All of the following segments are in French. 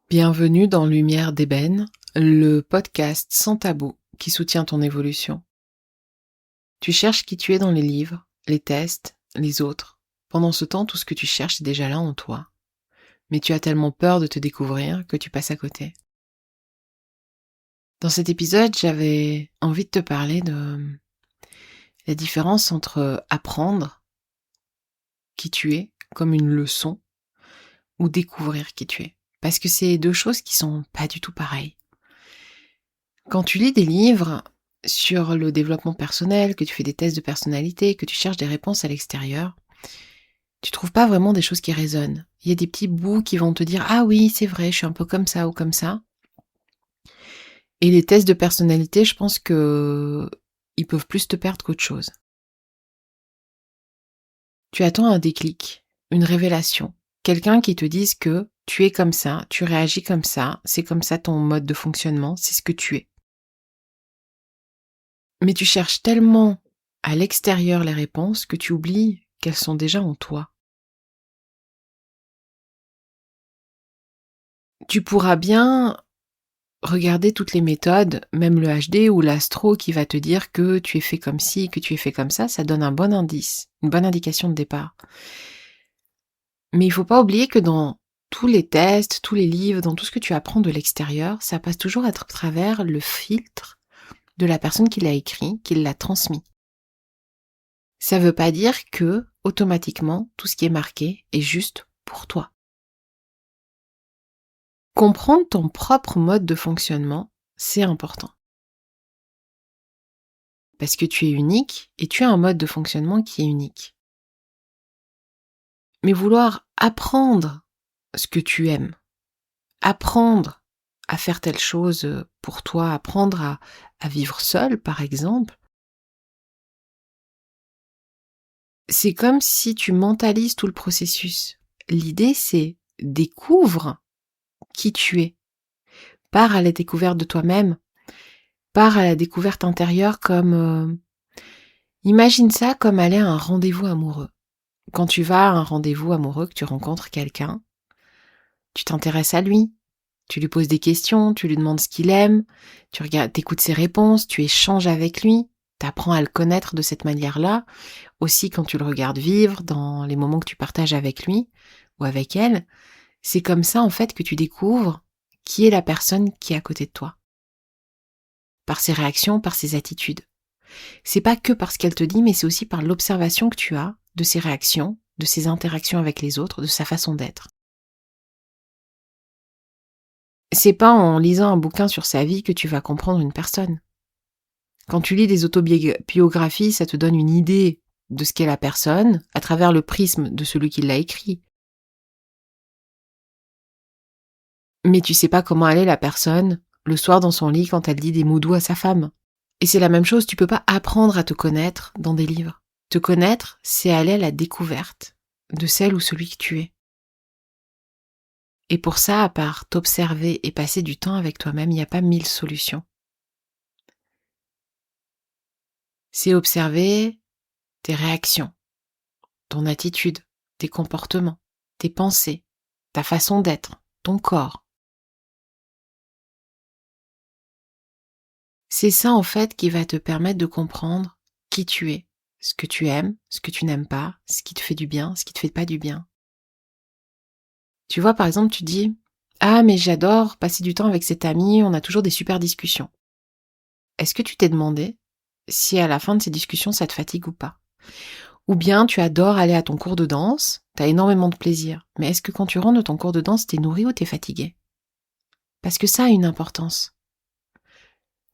Bienvenue dans Lumière d'Ébène, le podcast sans tabou qui soutient ton évolution. Tu cherches qui tu es dans les livres, les tests, les autres. Pendant ce temps, tout ce que tu cherches est déjà là en toi. Mais tu as tellement peur de te découvrir que tu passes à côté. Dans cet épisode, j'avais envie de te parler de la différence entre apprendre qui tu es comme une leçon ou découvrir qui tu es. Parce que c'est deux choses qui sont pas du tout pareilles. Quand tu lis des livres sur le développement personnel, que tu fais des tests de personnalité, que tu cherches des réponses à l'extérieur, tu trouves pas vraiment des choses qui résonnent. Il y a des petits bouts qui vont te dire « Ah oui, c'est vrai, je suis un peu comme ça ou comme ça ». Et les tests de personnalité, je pense que ils peuvent plus te perdre qu'autre chose. Tu attends un déclic, une révélation, quelqu'un qui te dise que tu es comme ça, tu réagis comme ça, c'est comme ça ton mode de fonctionnement, c'est ce que tu es. Mais tu cherches tellement à l'extérieur les réponses que tu oublies qu'elles sont déjà en toi. Tu pourras bien regarder toutes les méthodes, même le HD ou l'astro qui va te dire que tu es fait comme ci, que tu es fait comme ça donne un bon indice, une bonne indication de départ. Mais il faut pas oublier que dans tous les tests, tous les livres, dans tout ce que tu apprends de l'extérieur, ça passe toujours à travers le filtre de la personne qui l'a écrit, qui l'a transmis. Ça veut pas dire que, automatiquement, tout ce qui est marqué est juste pour toi. Comprendre ton propre mode de fonctionnement, c'est important. Parce que tu es unique et tu as un mode de fonctionnement qui est unique. Mais vouloir apprendre ce que tu aimes, apprendre à faire telle chose pour toi, apprendre à vivre seul, par exemple, c'est comme si tu mentalises tout le processus. L'idée, c'est découvre qui tu es. Pars à la découverte de toi-même. Pars à la découverte intérieure comme... imagine ça comme aller à un rendez-vous amoureux. Quand tu vas à un rendez-vous amoureux, que tu rencontres quelqu'un, tu t'intéresses à lui. Tu lui poses des questions, tu lui demandes ce qu'il aime, tu regardes, t'écoutes ses réponses, tu échanges avec lui, t'apprends à le connaître de cette manière-là. Aussi quand tu le regardes vivre, dans les moments que tu partages avec lui ou avec elle, c'est comme ça en fait que tu découvres qui est la personne qui est à côté de toi. Par ses réactions, par ses attitudes. C'est pas que parce qu'elle te dit, mais c'est aussi par l'observation que tu as de ses réactions, de ses interactions avec les autres, de sa façon d'être. C'est pas en lisant un bouquin sur sa vie que tu vas comprendre une personne. Quand tu lis des autobiographies, ça te donne une idée de ce qu'est la personne à travers le prisme de celui qui l'a écrit. Mais tu sais pas comment elle est la personne le soir dans son lit quand elle dit des mots doux à sa femme. Et c'est la même chose, tu peux pas apprendre à te connaître dans des livres. Te connaître, c'est aller à la découverte de celle ou celui que tu es. Et pour ça, à part t'observer et passer du temps avec toi-même, il n'y a pas 1000 solutions. C'est observer tes réactions, ton attitude, tes comportements, tes pensées, ta façon d'être, ton corps. C'est ça en fait qui va te permettre de comprendre qui tu es, ce que tu aimes, ce que tu n'aimes pas, ce qui te fait du bien, ce qui te fait pas du bien. Tu vois, par exemple, tu dis « Ah, mais j'adore passer du temps avec cet ami, on a toujours des super discussions. » Est-ce que tu t'es demandé si à la fin de ces discussions, ça te fatigue ou pas? Ou bien tu adores aller à ton cours de danse, t'as énormément de plaisir, mais est-ce que quand tu rentres de ton cours de danse, t'es nourri ou t'es fatigué? Parce que ça a une importance.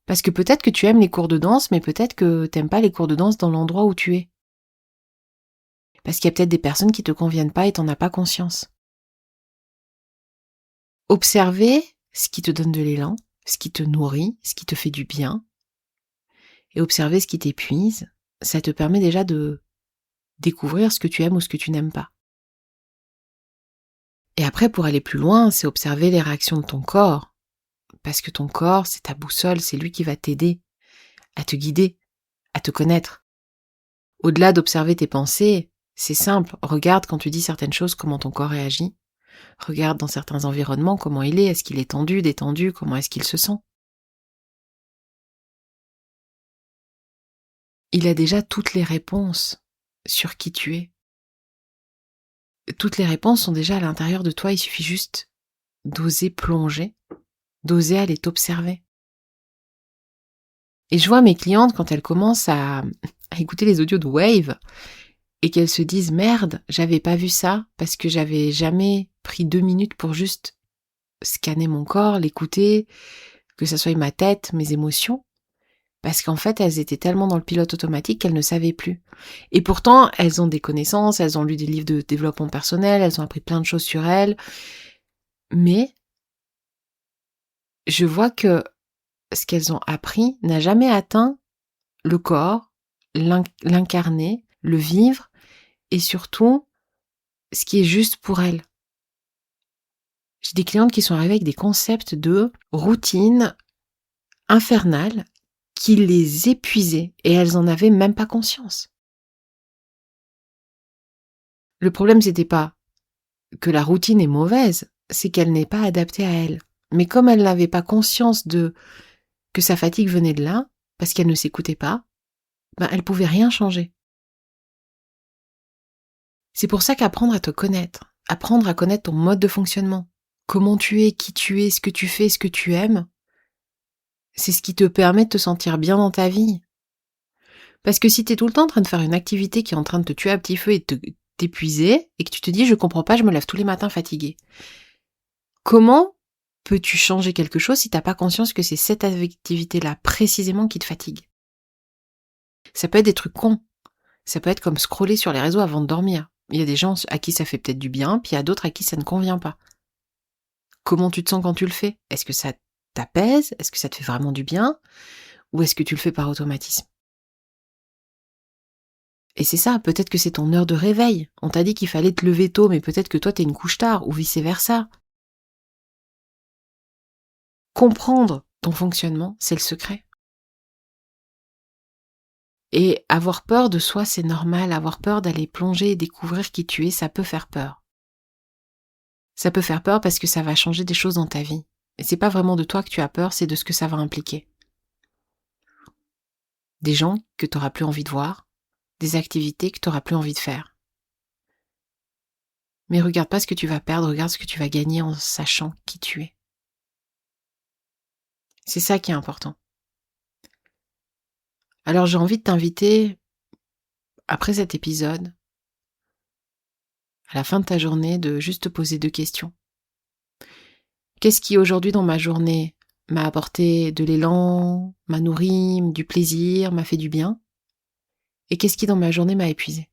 Parce que peut-être que tu aimes les cours de danse, mais peut-être que t'aimes pas les cours de danse dans l'endroit où tu es. Parce qu'il y a peut-être des personnes qui te conviennent pas et t'en as pas conscience. Observer ce qui te donne de l'élan, ce qui te nourrit, ce qui te fait du bien, et observer ce qui t'épuise, ça te permet déjà de découvrir ce que tu aimes ou ce que tu n'aimes pas. Et après, pour aller plus loin, c'est observer les réactions de ton corps. Parce que ton corps, c'est ta boussole, c'est lui qui va t'aider, à te guider, à te connaître. Au-delà d'observer tes pensées, c'est simple, regarde quand tu dis certaines choses, comment ton corps réagit. Regarde dans certains environnements comment il est. Est-ce qu'il est tendu, détendu? Comment est-ce qu'il se sent? Il a déjà toutes les réponses sur qui tu es. Toutes les réponses sont déjà à l'intérieur de toi. Il suffit juste d'oser plonger, d'oser aller t'observer. Et je vois mes clientes quand elles commencent à écouter les audios de Wave et qu'elles se disent « Merde, j'avais pas vu ça parce que j'avais jamais pris 2 minutes pour juste scanner mon corps, l'écouter, que ça soit ma tête, mes émotions. » Parce qu'en fait, elles étaient tellement dans le pilote automatique qu'elles ne savaient plus. Et pourtant, elles ont des connaissances, elles ont lu des livres de développement personnel, elles ont appris plein de choses sur elles. Mais je vois que ce qu'elles ont appris n'a jamais atteint le corps, l'incarner, le vivre, et surtout, ce qui est juste pour elles. J'ai des clientes qui sont arrivées avec des concepts de routine infernale qui les épuisaient, et elles en avaient même pas conscience. Le problème, c'était pas que la routine est mauvaise, c'est qu'elle n'est pas adaptée à elle. Mais comme elle n'avait pas conscience que sa fatigue venait de là, parce qu'elle ne s'écoutait pas, elle pouvait rien changer. C'est pour ça qu'apprendre à te connaître, apprendre à connaître ton mode de fonctionnement, comment tu es, qui tu es, ce que tu fais, ce que tu aimes, c'est ce qui te permet de te sentir bien dans ta vie. Parce que si t'es tout le temps en train de faire une activité qui est en train de te tuer à petit feu et de t'épuiser, et que tu te dis « je comprends pas, je me lève tous les matins fatiguée », comment peux-tu changer quelque chose si t'as pas conscience que c'est cette activité-là précisément qui te fatigue? Ça peut être des trucs cons. Ça peut être comme scroller sur les réseaux avant de dormir. Il y a des gens à qui ça fait peut-être du bien, puis il y a d'autres à qui ça ne convient pas. Comment tu te sens quand tu le fais? Est-ce que ça t'apaise? Est-ce que ça te fait vraiment du bien? Ou est-ce que tu le fais par automatisme? Et c'est ça, peut-être que c'est ton heure de réveil. On t'a dit qu'il fallait te lever tôt, mais peut-être que toi t'es une couche tard, ou vice-versa. Comprendre ton fonctionnement, c'est le secret. Et avoir peur de soi, c'est normal. Avoir peur d'aller plonger et découvrir qui tu es, ça peut faire peur. Ça peut faire peur parce que ça va changer des choses dans ta vie. Et c'est pas vraiment de toi que tu as peur, c'est de ce que ça va impliquer. Des gens que tu n'auras plus envie de voir, des activités que tu n'auras plus envie de faire. Mais regarde pas ce que tu vas perdre, regarde ce que tu vas gagner en sachant qui tu es. C'est ça qui est important. Alors j'ai envie de t'inviter, après cet épisode, à la fin de ta journée, de juste te poser 2 questions. Qu'est-ce qui aujourd'hui dans ma journée m'a apporté de l'élan, m'a nourri, du plaisir, m'a fait du bien? Et qu'est-ce qui dans ma journée m'a épuisé?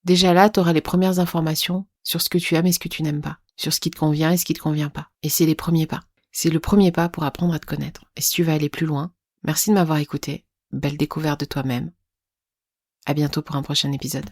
Déjà là, tu auras les premières informations sur ce que tu aimes et ce que tu n'aimes pas, sur ce qui te convient et ce qui te convient pas. Et c'est les premiers pas. C'est le premier pas pour apprendre à te connaître. Et si tu veux aller plus loin, merci de m'avoir écouté. Belle découverte de toi-même. À bientôt pour un prochain épisode.